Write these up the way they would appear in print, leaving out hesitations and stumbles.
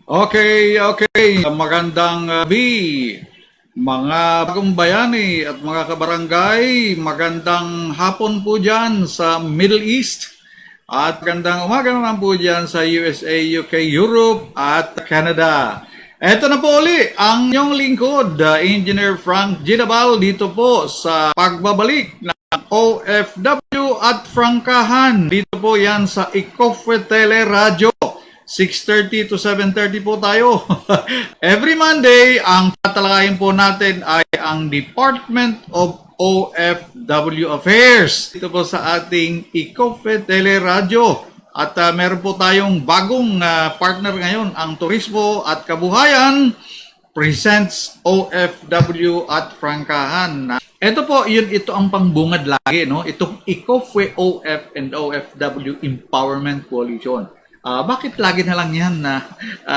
Okay. Magandang gabi, mga bagong bayani at mga kabarangay. Magandang hapon po dyan sa Middle East. At magandang umaga naman po dyan sa USA, UK, Europe at Canada. Eto na po uli ang inyong lingkod, Engineer Frank Ginabal, dito po sa pagbabalik ng OFW at Frankahan. Dito po yan sa Ikofwe Tele Radio. 6:30 to 7:30 po tayo. Every Monday, ang tatalakayin po natin ay ang Department of OFW Affairs. Ito po sa ating Ikofwe Tele Radio. At meron po tayong bagong partner ngayon, ang Turismo at Kabuhayan presents OFW at Frankahan. Ito po, ito ang pangbungad lagi, no? Itong Ikofwe OF and OFW Empowerment Coalition. Bakit lagi na lang yan na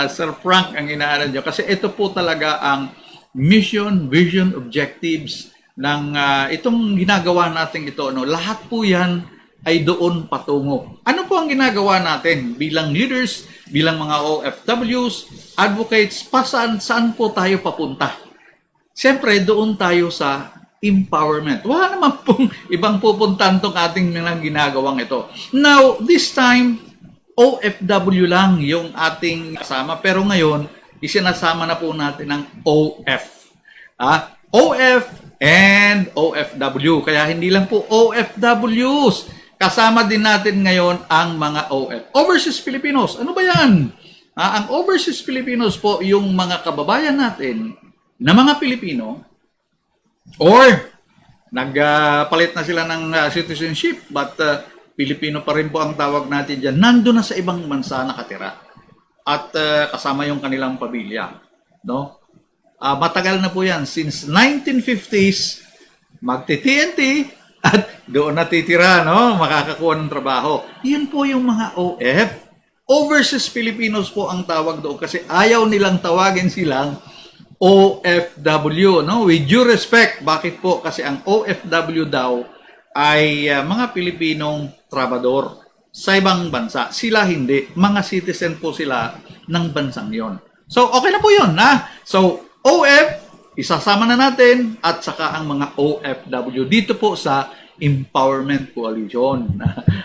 Sir Frank ang inaaral nyo? Kasi ito po talaga ang mission, vision, objectives ng itong ginagawa natin ito. No? Lahat po yan ay doon patungo. Ano po ang ginagawa natin bilang leaders, bilang mga OFWs, advocates, saan po tayo papunta? Siyempre, doon tayo sa empowerment. Wala naman pong ibang pupuntan tong ating ginagawang ito. Now, this time, OFW lang yung ating kasama. Pero ngayon, isinasama na po natin ng OF. OF and OFW. Kaya hindi lang po OFWs. Kasama din natin ngayon ang mga OF. Overseas Filipinos. Ano ba yan? Ang Overseas Filipinos po yung mga kababayan natin na mga Pilipino or nagpalit na sila ng citizenship but Pilipino pa rin po ang tawag natin dyan. Nandun na sa ibang bansa nakatira. At kasama yung kanilang pamilya. No? Matagal na po yan. Since 1950s, magti-TNT at doon natitira, no? Makakakuha ng trabaho. Yan po yung mga OF. Overseas Filipinos po ang tawag doon kasi ayaw nilang tawagin silang OFW. No? With due respect, bakit po? Kasi ang OFW daw ay mga Pilipinong trabador sa ibang bansa. Sila hindi. Mga citizen po sila ng bansang yon. So, okay na po yun. So, OF, isasama na natin at saka ang mga OFW dito po sa Empowerment Coalition.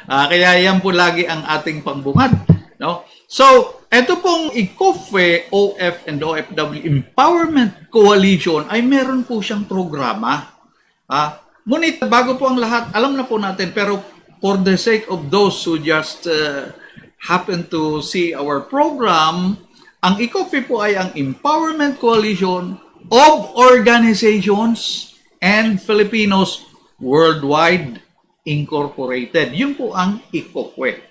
Kaya yan po lagi ang ating pangbungad. No? So, ito pong Ikofwe OF and OFW Empowerment Coalition ay meron po siyang programa. Ngunit bago po ang lahat, alam na po natin, pero for the sake of those who just happen to see our program, ang Ikofwe po ay ang Empowerment Coalition of Organizations and Filipinos Worldwide Incorporated. Yun po ang Ikofwe.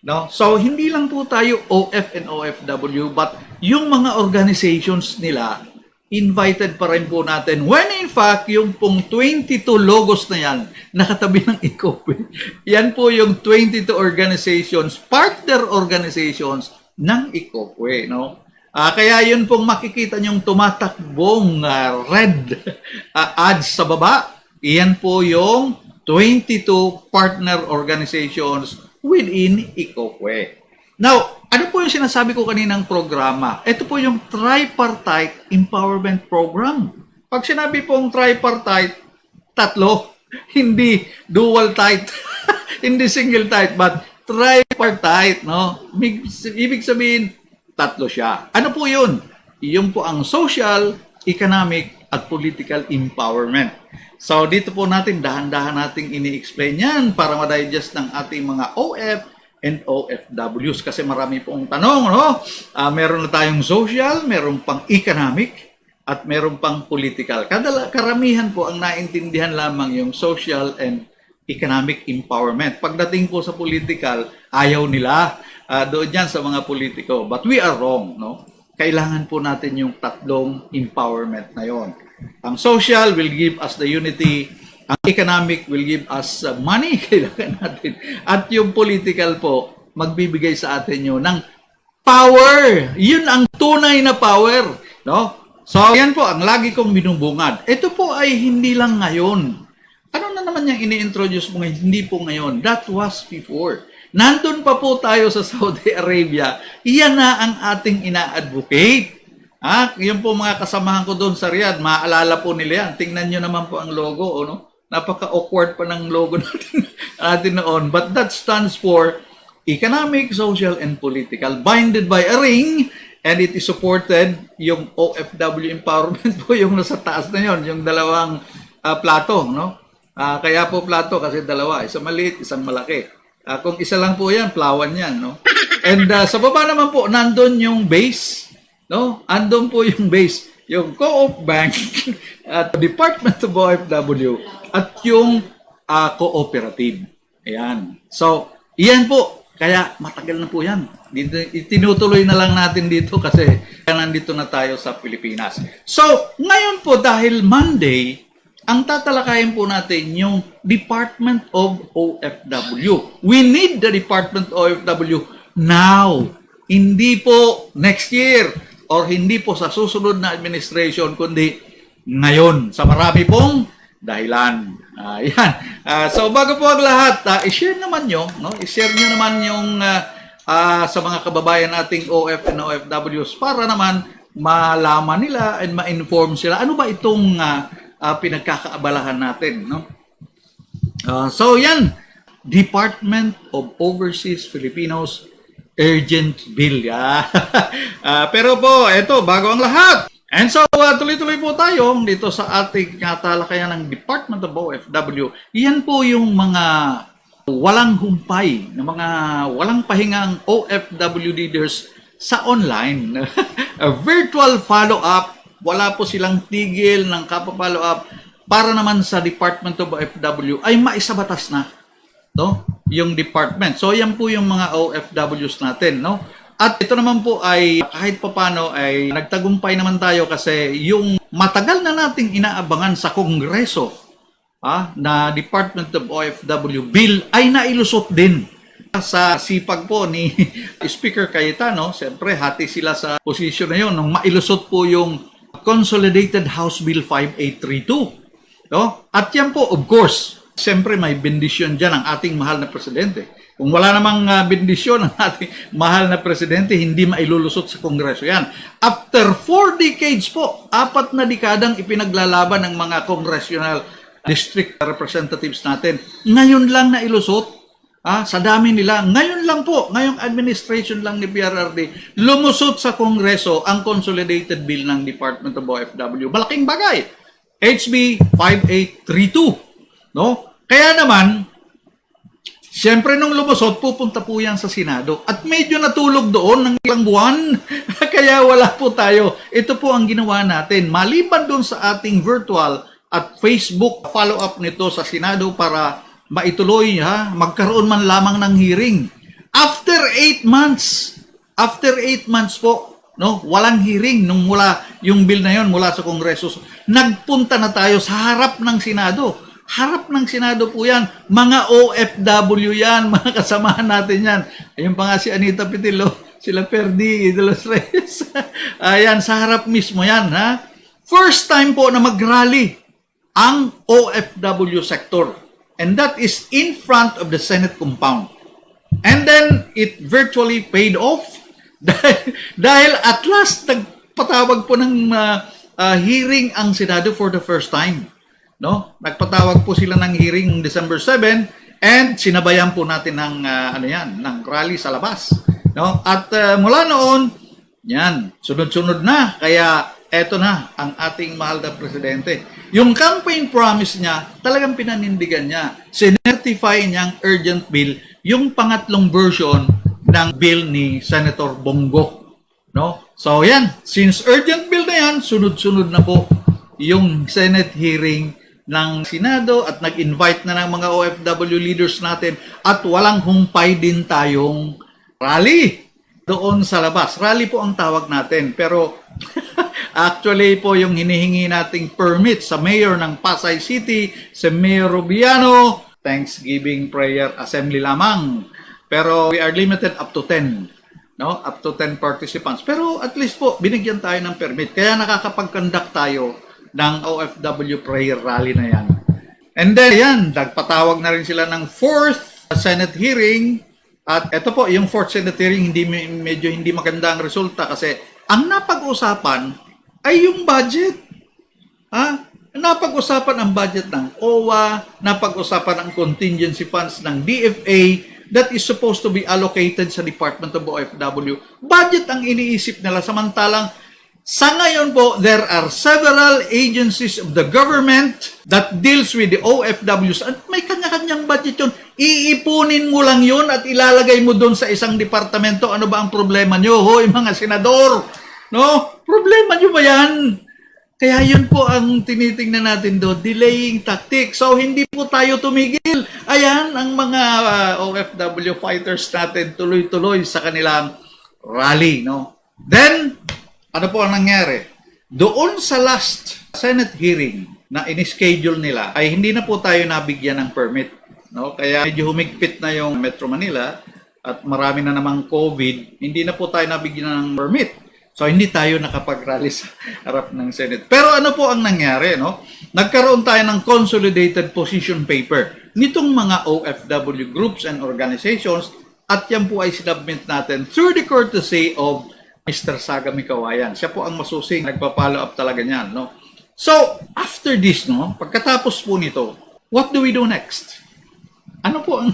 No? So, hindi lang po tayo OF and OFW, but yung mga organizations nila, invited pa rin po natin. When in fact, yung pong 22 logos na yan, nakatabi ng Ikofwe, yan po yung 22 organizations, partner organizations ng Ikofwe. No? Kaya yun pong makikita nyong tumatakbong red ads sa baba. Yan po yung 22 partner organizations within Ikofwe. Now, ano po yung sinasabi ko kaninang programa? Ito po yung Tripartite Empowerment Program. Pag sinabi pong tripartite, tatlo, hindi dual tite, hindi single tite, but tripartite, no? Ibig sabihin, tatlo siya. Ano po yun? Yun po ang social, economic, at political empowerment. So, dito po natin, dahan-dahan nating ini-explain yan para ma-digest ng ating mga OF and OFWs kasi marami pong tanong, no? Meron na tayong social, meron pang economic, at meron pang political. Karamihan po ang naintindihan lamang yung social and economic empowerment. Pagdating po sa political, ayaw nila doon yan sa mga politiko. But we are wrong, no? Kailangan po natin yung tatlong empowerment na yon. Ang social will give us the unity. Ang economic will give us money, kailangan natin. At yung political po, magbibigay sa atin yun ng power. Yun ang tunay na power. No? So, yan po ang lagi kong binubungad. Ito po ay hindi lang ngayon. Ano na naman yung ini-introduce mo ngayon? Hindi po ngayon. That was before. Nandun pa po tayo sa Saudi Arabia. Iyan na ang ating ina-advocate. Yung po mga kasamahan ko doon sa Riyadh, maaalala po nila yan. Tingnan nyo naman po ang logo. No? Napaka-awkward pa ng logo natin noon. But that stands for Economic, Social, and Political. Binded by a ring. And it is supported, yung OFW empowerment po, yung nasa taas na yon, yung dalawang plato, no? Kaya po plato kasi dalawa, isang maliit, isang malaki. Kung isa lang po yan, plawan yan, no? And sa baba naman po, nandun yung base, no? Andun po yung base, yung Co-op Bank at Department of OFW at yung cooperative. Ayan. So, iyan po. Kaya matagal na po yan. Tinutuloy na lang natin dito kasi nandito na tayo sa Pilipinas. So, ngayon po dahil Monday, ang tatalakayin po natin yung Department of OFW. We need the Department of OFW now. Hindi po next year or hindi po sa susunod na administration, kundi ngayon. Sa marami pong dahilan. Yan. So bago po ang lahat, i-share naman nyo, no? I-share nyo naman yung sa mga kababayan nating OF and OFWs para naman malaman nila and ma-inform sila. Ano ba itong pinagkakaabalahan natin, no? So yan, Department of Overseas Filipinos Urgent Bill. Pero po, ito, bago ang lahat. And so, tuloy-tuloy po tayo dito sa ating talakayan ng Department of OFW. Yan po yung mga walang humpay, na mga walang pahingang OFW leaders sa online. A virtual follow-up, wala po silang tigil ng kapa-follow-up para naman sa Department of OFW ay maisabatas na, no? Yung department. So, yan po yung mga OFWs natin, no? At ito naman po ay kahit papano ay nagtagumpay naman tayo kasi yung matagal na nating inaabangan sa Kongreso na Department of OFW bill ay nailusot din. Sa sipag po ni Speaker Cayetano, siyempre hati sila sa posisyon na yun nung mailusot po yung Consolidated House Bill 5832. No? At yan po, of course, siyempre may bendisyon dyan ang ating mahal na presidente. Kung wala namang bendisyon ng ating mahal na presidente, hindi mailulusot sa Kongreso yan. After 4 decades po, 4 na dekadang ipinaglalaban ng mga congressional district representatives natin, ngayon lang nailusot, sa dami nila, ngayon lang po, ngayong administration lang ni PRRD, lumusot sa Kongreso ang consolidated bill ng Department of OFW. Malaking bagay. HB 5832. No? Kaya naman, siyempre, nung lumusot, pupunta po yan sa Senado. At medyo natulog doon ng ilang buwan. Kaya wala po tayo. Ito po ang ginawa natin. Maliban doon sa ating virtual at Facebook follow-up nito sa Senado para maituloy, magkaroon man lamang ng hearing. After 8 months po, no, walang hearing nung mula yung bill na yon mula sa Kongreso. Nagpunta na tayo sa harap ng Senado. Harap ng Senado po yan. Mga OFW yan, mga kasamahan natin yan. Ayun pa nga si Anita Pitilo, sila Ferdi de los Reyes. Ayan, sa harap mismo yan. First time po na mag-rally ang OFW sector. And that is in front of the Senate compound. And then, it virtually paid off. Dahil at last, nagpatawag po ng hearing ang Senado for the first time. No? Nagpatawag po sila ng hearing December 7 and sinabayan po natin ng ng rally sa labas, no? At mula noon, yan, sunod-sunod na. Kaya eto na ang ating mahal na presidente. Yung campaign promise niya, talagang pinanindigan niya. Sinertify niyang urgent bill, yung pangatlong version ng bill ni Senator Bongo, no? So yan, since urgent bill na yan, sunod-sunod na po yung Senate hearing ng Senado at nag-invite na ng mga OFW leaders natin at walang humpay din tayong rally doon sa labas. Rally po ang tawag natin pero actually po yung hinihingi nating permit sa mayor ng Pasay City, si Mayor Rubiano, Thanksgiving Prayer Assembly lamang. Pero we are limited up to 10. No? Up to 10 participants. Pero at least po, binigyan tayo ng permit. Kaya nakakapag-conduct tayo ng OFW prayer rally na yan. And then, yan, nagpatawag na rin sila ng fourth Senate hearing. At ito po, yung fourth Senate hearing, medyo hindi maganda ang resulta kasi ang napag-usapan ay yung budget. Napag-usapan ang budget ng OWA, napag-usapan ang contingency funds ng DFA that is supposed to be allocated sa Department of OFW. Budget ang iniisip nila, samantalang sa ngayon po, there are several agencies of the government that deals with the OFWs at may kanya-kanyang budget yun. Iipunin mo lang yun at ilalagay mo doon sa isang departamento. Ano ba ang problema nyo? Hoy, mga senador! No? Problema nyo ba yan? Kaya yun po ang tinitingnan natin doon, delaying tactic. So, hindi po tayo tumigil. Ayan, ang mga OFW fighters natin tuloy-tuloy sa kanilang rally. No? Then, ano po ang nangyari? Doon sa last Senate hearing na in-schedule nila, ay hindi na po tayo nabigyan ng permit. No? Kaya medyo humigpit na yung Metro Manila at marami na namang COVID, hindi na po tayo nabigyan ng permit. So, hindi tayo nakapag-rally sa harap ng Senate. Pero ano po ang nangyari? No? Nagkaroon tayo ng consolidated position paper nitong mga OFW groups and organizations at yan po ay sinubmit natin through the courtesy of Mr. Sagami Kawayan. Siya po ang masusing nagpa-follow up talaga niyan. No? So, after this, no, pagkatapos po nito, what do we do next? Ano po ang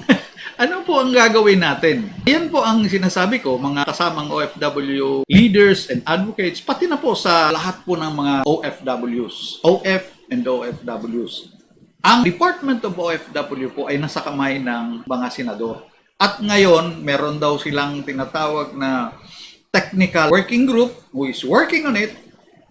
ano po ang gagawin natin? Yan po ang sinasabi ko, mga kasamang OFW leaders and advocates, pati na po sa lahat po ng mga OFWs, OF and OFWs. Ang Department of OFW po ay nasa kamay ng mga senador. At ngayon, meron daw silang tinatawag na technical working group who is working on it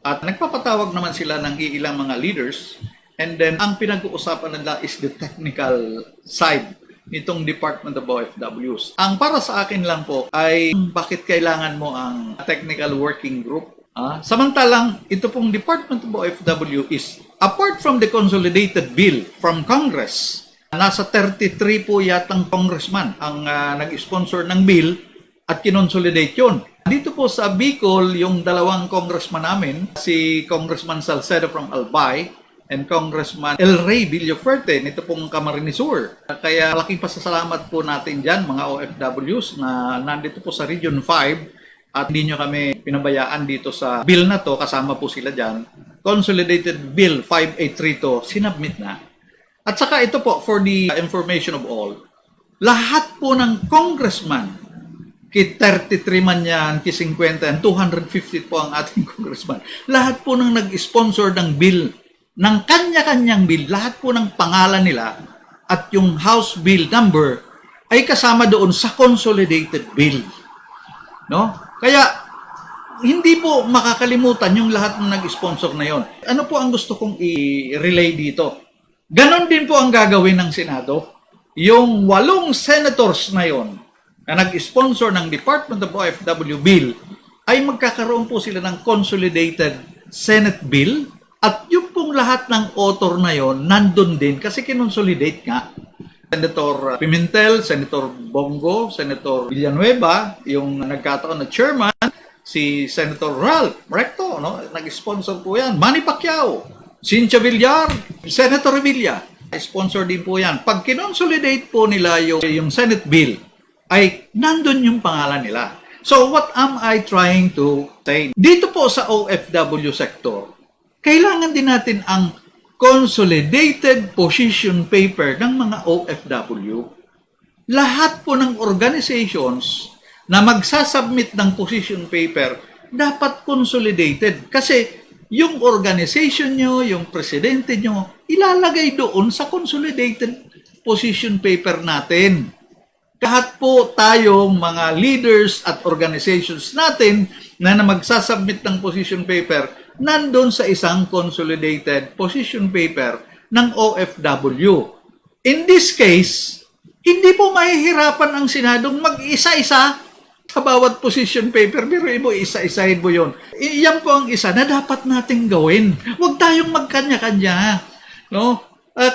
at nagpapatawag naman sila ng ilang mga leaders and then ang pinag-uusapan nila is the technical side nitong Department of OFWs. Ang para sa akin lang po ay bakit kailangan mo ang technical working group? Samantalang ito pong Department of OFW is apart from the consolidated bill from Congress, nasa 33 po yatang congressman ang nag-sponsor ng bill at kinonsolidate yun. Dito po sa Bicol, yung dalawang congressman namin, si Congressman Salcedo from Albay and Congressman El Rey Villaferte, nito pong Camarines Sur. Kaya malaking pasasalamat po natin dyan, mga OFWs na nandito po sa Region 5 at hindi nyo kami pinabayaan dito sa bill na to, kasama po sila dyan. Consolidated Bill 5832, sinubmit na. At saka ito po, for the information of all, lahat po ng congressman, ki 33 man yan, ki 50 yan, 250 po ang ating congressman. Lahat po nang nag-sponsor ng bill, ng kanya-kanyang bill, lahat po ng pangalan nila at yung House Bill number ay kasama doon sa consolidated bill. No? Kaya, hindi po makakalimutan yung lahat ng nag-sponsor na yon. Ano po ang gusto kong i-relay dito? Ganon din po ang gagawin ng Senado. Yung 8 senators na yon, na nag-sponsor ng Department of OFW bill, ay magkakaroon po sila ng consolidated Senate bill at yung pong lahat ng author na yon nandun din kasi kinonsolidate nga. Senator Pimentel, Senator Bongo, Senator Villanueva, yung nagkataon na chairman, si Senator Ralph Recto, no? Nag-sponsor po yan. Manny Pacquiao, Cynthia Villar, Senator Revilla, sponsor din po yan. Pag kinonsolidate po nila yung Senate bill, ay nandun yung pangalan nila. So, what am I trying to say? Dito po sa OFW sector, kailangan din natin ang consolidated position paper ng mga OFW. Lahat po ng organizations na magsasubmit ng position paper, dapat consolidated. Kasi yung organization nyo, yung presidente nyo, ilalagay doon sa consolidated position paper natin. Lahat po tayong mga leaders at organizations natin na magsasubmit ng position paper, nandun sa isang consolidated position paper ng OFW. In this case, hindi po mahihirapan ang Senadong mag-isa-isa sa bawat position paper, pero mo isa-isahin mo yun. Iyan po ang isa na dapat nating gawin. Huwag tayong magkanya-kanya. No?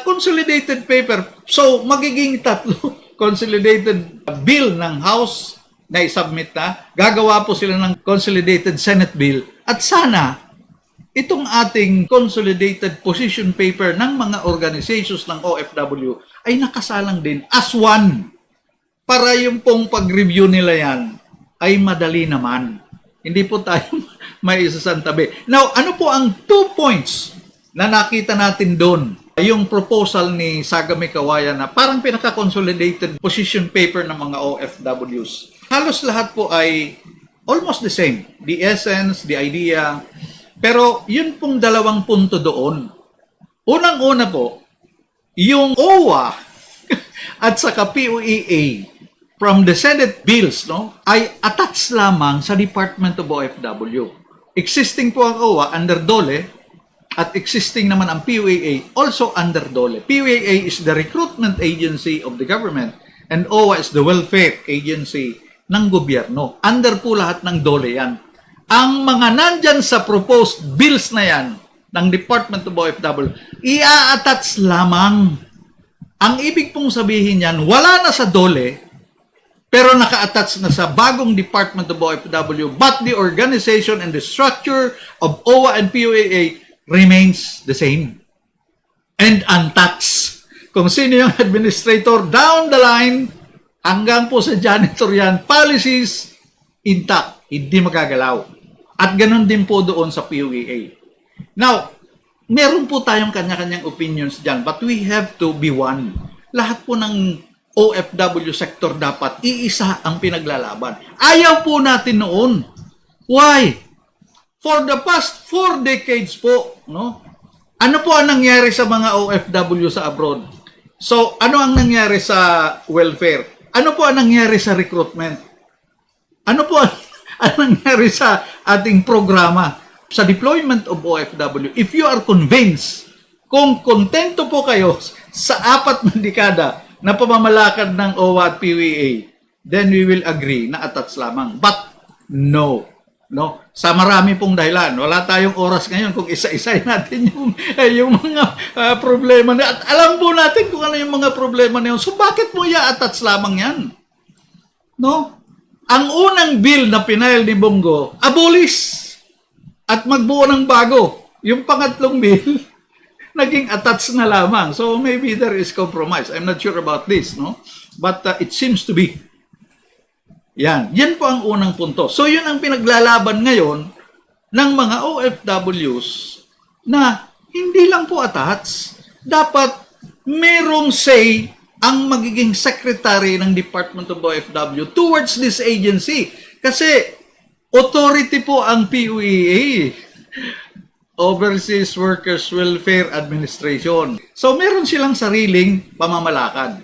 Consolidated paper. So, magiging 3 consolidated bill ng House na isubmit na. Gagawa po sila ng consolidated Senate bill. At sana, itong ating consolidated position paper ng mga organizations ng OFW ay nakasalang din as one para yung pong pag-review nila yan ay madali naman. Hindi po tayo may isasantabi. Now, ano po ang 2 points na nakita natin doon? Yung proposal ni Sagami Kawayan na parang pinaka-consolidated position paper ng mga OFWs. Halos lahat po ay almost the same. The essence, the idea. Pero yun pong 2 punto doon. Unang-una po, yung OWA at saka POEA from the Senate bills ay attached lamang sa Department of OFW. Existing po ang OWA under DOLE at existing naman ang POEA also under DOLE. POEA is the recruitment agency of the government and OWA is the welfare agency ng gobyerno. Under po lahat ng DOLE yan. Ang mga nandyan sa proposed bills na yan ng Department of OFW, i-attach lamang. Ang ibig pong sabihin yan, wala na sa DOLE, pero naka-attach na sa bagong Department of OFW, but the organization and the structure of OWA and POEA remains the same and untouched. Kung sino yung administrator down the line, hanggang po sa janitor yan, policies intact, hindi magagalaw. At ganun din po doon sa POEA. Now, meron po tayong kanya-kanyang opinions dyan, but we have to be one. Lahat po ng OFW sector dapat iisa ang pinaglalaban. Ayaw po natin noon. Why? For the past 4 decades po, ano po ang nangyari sa mga OFW sa abroad? So, ano ang nangyari sa welfare? Ano po ang nangyari sa recruitment? Ano po ang nangyari sa ating programa? Sa deployment of OFW, if you are convinced, kung kontento po kayo sa 4 na dekada na pamamalakad ng OWA at POEA, then we will agree na attach lamang. But, no. Sa marami pong dahilan. Wala tayong oras ngayon kung isa-isay natin yung mga problema na. At alam po natin kung ano yung mga problema na yun. So, bakit mo i-attach lamang yan? Ang unang bill na pinail ni Bongo, abolish at magbuo ng bago. Yung pangatlong bill, naging attached na lamang. So, maybe there is compromise. I'm not sure about this, But it seems to be. Yan po ang unang punto. So, yun ang pinaglalaban ngayon ng mga OFWs na hindi lang po attached. Dapat merong say ang magiging secretary ng Department of OFW towards this agency. Kasi authority po ang POEA, Overseas Workers Welfare Administration. So, meron silang sariling pamamalakad.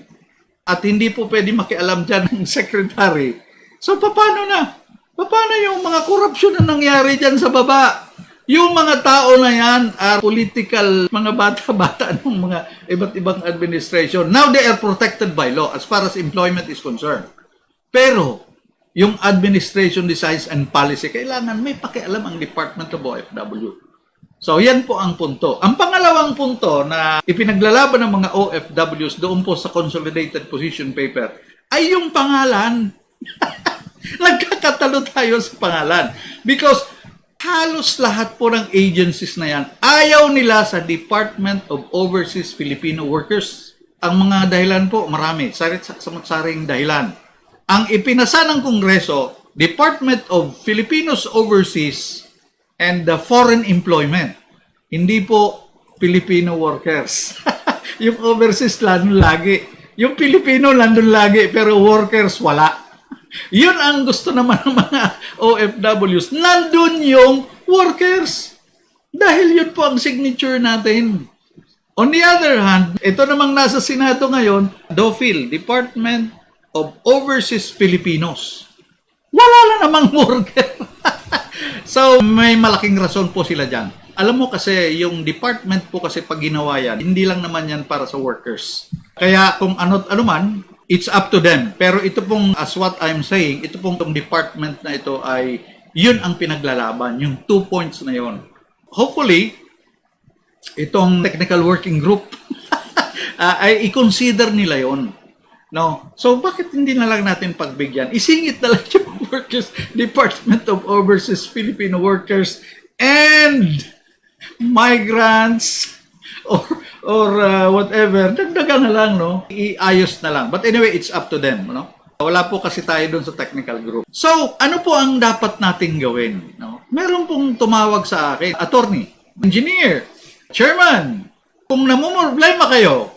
At hindi po pwede makialam dyan ng secretary. So, paano na? Paano yung mga korupsyon na nangyari dyan sa baba? Yung mga tao na yan are political, mga bata-bata ng mga iba't ibang administration. Now, they are protected by law as far as employment is concerned. Pero, yung administration decides and policy, kailangan may pakialam ang Department of OFW. So, yan po ang punto. Ang pangalawang punto na ipinaglalaban ng mga OFWs doon po sa Consolidated Position Paper ay yung pangalan. Nagkakatalo tayo sa pangalan. Because halos lahat po ng agencies na yan, ayaw nila sa Department of Overseas Filipino Workers. Ang mga dahilan po, marami. Saring dahilan. Ang ipinasa ng Kongreso, Department of Filipinos Overseas and the Foreign Employment. Hindi po Filipino workers. Yung overseas landon lagi. Yung Filipino landon lagi, pero workers wala. Yun ang gusto naman ng mga OFWs. Nandun yung workers. Dahil yun po ang signature natin. On the other hand, ito namang nasa Senado ngayon, DOFIL, Department of Overseas Filipinos. Wala na namang worker. So, may malaking rason po sila dyan. Alam mo kasi, yung department po kasi pag ginawa yan, hindi lang naman yan para sa workers. Kaya kung ano man, it's up to them. Pero ito pong, as what I'm saying, ito pong department na ito ay, yun ang pinaglalaban, yung 2 points na yun. Hopefully, itong technical working group, ay i-consider nila yon. No? So, bakit hindi na lang natin pagbigyan? Isingit na lang yung workers, Department of Overseas Filipino Workers and migrants, or whatever, dagdagan na lang, no? Iayos na lang. But anyway, it's up to them, no? Wala po kasi tayo doon sa technical group. So, ano po ang dapat nating gawin? No? Meron pong tumawag sa akin, attorney, engineer, chairman, kung namumroblema kayo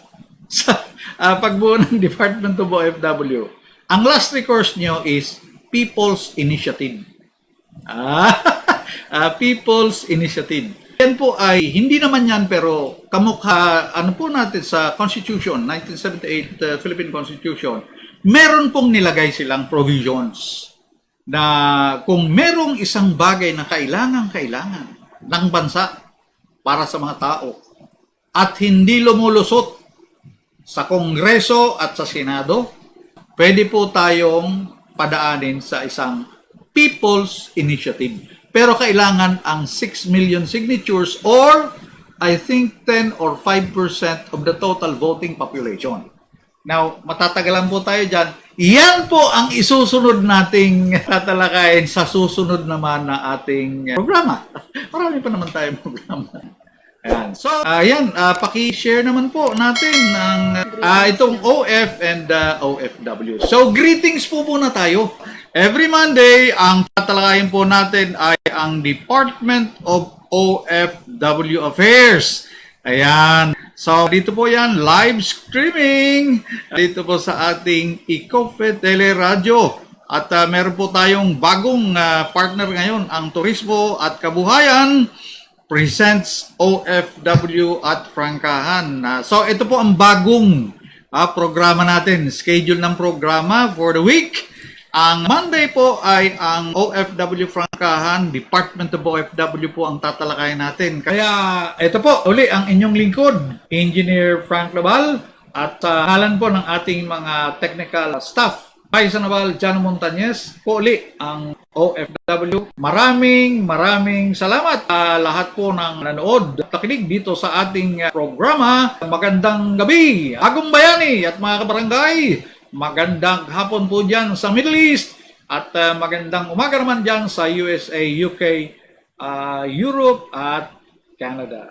sa pagbuo ng Department of OFW, ang last recourse nyo is People's Initiative. People's Initiative. Yan po ay, hindi naman yan, pero kamukha, ano po natin sa Constitution, 1978 Philippine Constitution, meron pong nilagay silang provisions na kung merong isang bagay na kailangan ng bansa para sa mga tao at hindi lumulusot sa Kongreso at sa Senado, pwede po tayong padaanin sa isang People's Initiative. Pero kailangan ang 6 million signatures or I think 10 or 5% of the total voting population. Now, matatagalan po tayo dyan. Yan po ang isusunod nating tatalakayin sa susunod naman na ating programa. Marami pa naman tayong programa. Ayan. So, paki-share naman po natin ang itong OF and OFW. So, greetings po muna tayo. Every Monday, ang tatalakayin po natin ay ang Department of OFW Affairs. Ayan. So, dito po yan, live streaming. Dito po sa ating Ikofe Teleradio. At meron po tayong bagong partner ngayon, ang Turismo at Kabuhayan presents OFW at Frankahan. So, ito po ang bagong programa natin. Schedule ng programa for the week. Ang Monday po ay ang OFW Frankahan, Department of OFW po ang tatalakayin natin. Kaya ito po, uli ang inyong lingkod, Engineer Frank Labal, at halan po ng ating mga technical staff, Pai Sanabal, Jano Montañez, po uli ang OFW. Maraming salamat lahat po ng nanood at nakinig dito sa ating programa. Magandang gabi, Agong Bayani at mga kabarangay. Magandang hapon po dyan sa Middle East at magandang umaga naman dyan sa USA, UK, Europe at Canada.